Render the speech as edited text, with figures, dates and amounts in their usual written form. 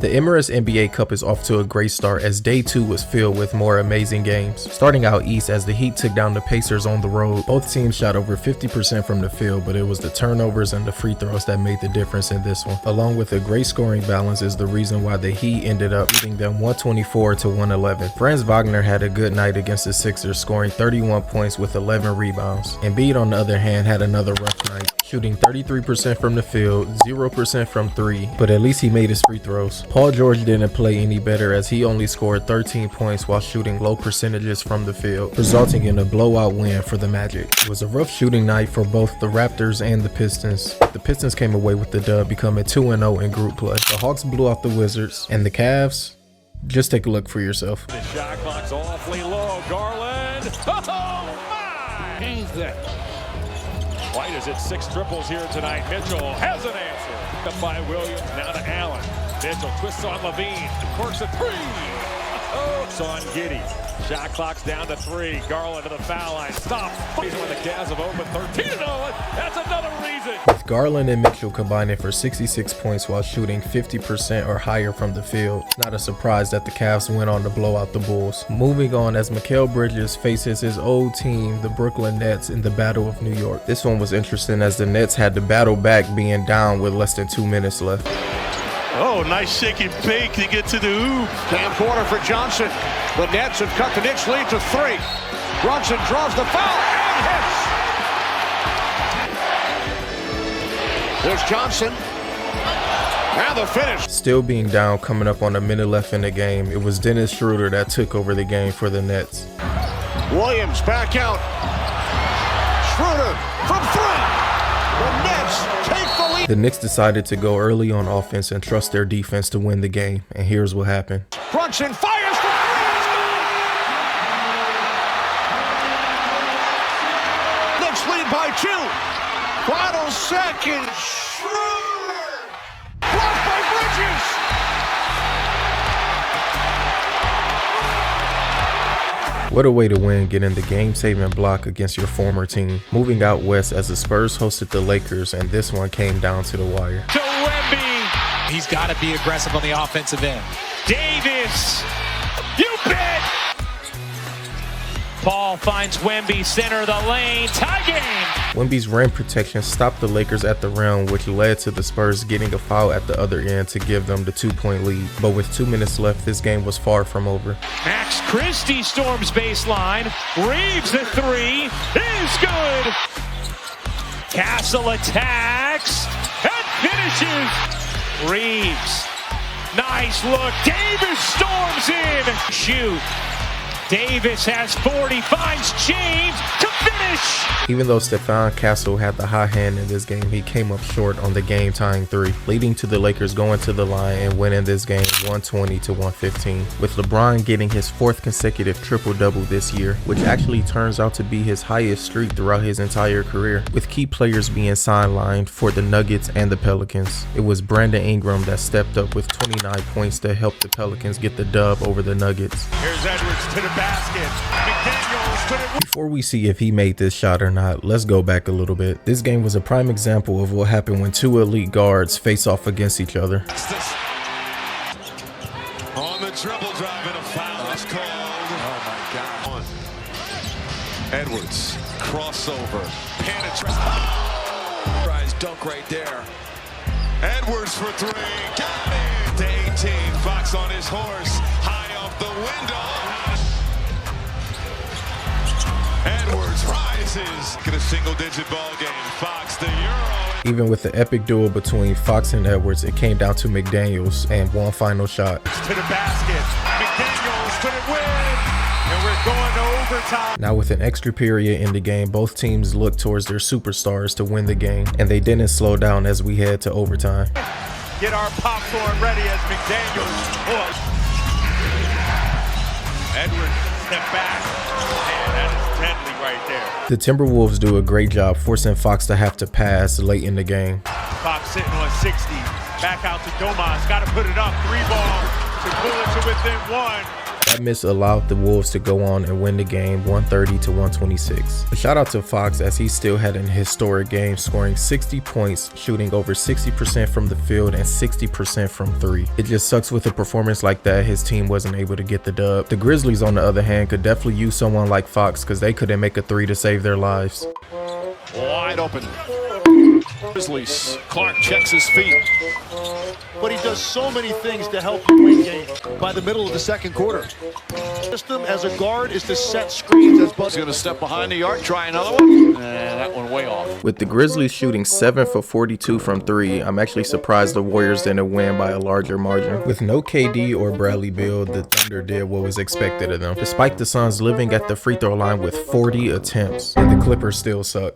The Emirates NBA Cup is off to a great start as day 2 was filled with more amazing games. Starting out east as the Heat took down the Pacers on the road. Both teams shot over 50% from the field, but it was the turnovers and the free throws that made the difference in this one. Along with a great scoring balance is the reason why the Heat ended up beating them 124 to 111. Franz Wagner had a good night against the Sixers, scoring 31 points with 11 rebounds. Embiid, on the other hand, had another rough night, shooting 33% from the field, 0% from 3, but at least he made his free throws. Paul George didn't play any better as he only scored 13 points while shooting low percentages from the field, resulting in a blowout win for the Magic. It was a rough shooting night for both the Raptors and the Pistons. The Pistons came away with the dub, becoming 2-0 in group play. The Hawks blew out the Wizards, and the Cavs, just take a look for yourself. The shot clock's awfully low. Garland. Oh my! Change that. White is at 6 triples here tonight. Mitchell has an answer. Up by Williams, now to Allen. Mitchell twists on Levine, corks a 3. Oh, it's on Giddey. Shot clock's down to 3. Garland to the foul line. Stop. He's when the Cavs have opened 13-0. That's another reason. With Garland and Mitchell combining for 66 points while shooting 50% or higher from the field, it's not a surprise that the Cavs went on to blow out the Bulls. Moving on as Mikal Bridges faces his old team, the Brooklyn Nets, in the Battle of New York. This one was interesting as the Nets had to battle back being down with less than 2 minutes left. Oh, nice shake and bake to get to the hoop. Cam corner for Johnson. The Nets have cut the Knicks lead to 3. Brunson draws the foul and hits. There's Johnson. Now the finish. Still being down, coming up on a minute left in the game, it was Dennis Schroeder that took over the game for the Nets. Williams back out. Schroeder from 3. The Nets take the lead. The Knicks decided to go early on offense and trust their defense to win the game, and here's what happened. Brunson fires for 3. Knicks lead by 2. Final second. Schroeder. Blocked by Bridges. What a way to win, getting the game-saving block against your former team. Moving out west as the Spurs hosted the Lakers, and this one came down to the wire. To Wemby. He's got to be aggressive on the offensive end. Davis. You bet. Paul finds Wemby, center of the lane. Tie game. Wemby's rim protection stopped the Lakers at the rim, which led to the Spurs getting a foul at the other end to give them the 2-point lead. But with 2 minutes left, this game was far from over. Max Christie storms baseline. Reeves the 3 is good. Castle attacks and finishes. Reeves. Nice look. Davis storms in. Shoot. Davis has 40, finds James to finish. Even though Stephon Castle had the high hand in this game, he came up short on the game-tying 3, leading to the Lakers going to the line and winning this game 120 to 115. With LeBron getting his 4th consecutive triple-double this year, which actually turns out to be his highest streak throughout his entire career, with key players being sidelined for the Nuggets and the Pelicans. It was Brandon Ingram that stepped up with 29 points to help the Pelicans get the dub over the Nuggets. Here's Edwards to the basket. McDaniels put it. Before we see if he made this shot or not, let's go back a little bit. This game was a prime example of what happened when 2 elite guards face off against each other. On the dribble drive and a foul is called. Oh my God. Edwards, crossover, penetrates. Rise dunk right there. Edwards for 3. Got it. To 18. Fox on his horse. High off the window. Edwards rises. Get a single-digit ball game. Fox the Euro. Even with the epic duel between Fox and Edwards, it came down to McDaniels and one final shot. To the basket. McDaniels put it win. And we're going to overtime. Now with an extra period in the game, both teams looked towards their superstars to win the game, and they didn't slow down as we head to overtime. Get our popcorn ready as McDaniels push. Edwards step back. Man, that is deadly right there. The Timberwolves do a great job forcing Fox to have to pass late in the game. Fox sitting on 60. Back out to Domas. Got to put it up. 3 ball to pull it to within 1. That miss allowed the Wolves to go on and win the game 130 to 126. A shout out to Fox as he still had an historic game, scoring 60 points, shooting over 60% from the field and 60% from three. It just sucks with a performance like that his team wasn't able to get the dub. The Grizzlies on the other hand could definitely use someone like Fox because they couldn't make a three to save their lives. Wide open. Grizzlies. Clark checks his feet. But he does so many things to help you win games by the middle of the second quarter. System as a guard is to set screens as He's going to step behind the arc, try another one. And that one way off. With the Grizzlies shooting 7 for 42 from three, I'm actually surprised the Warriors didn't win by a larger margin. With no KD or Bradley Beal, the Thunder did what was expected of them, despite the Suns living at the free throw line with 40 attempts, and the Clippers still suck.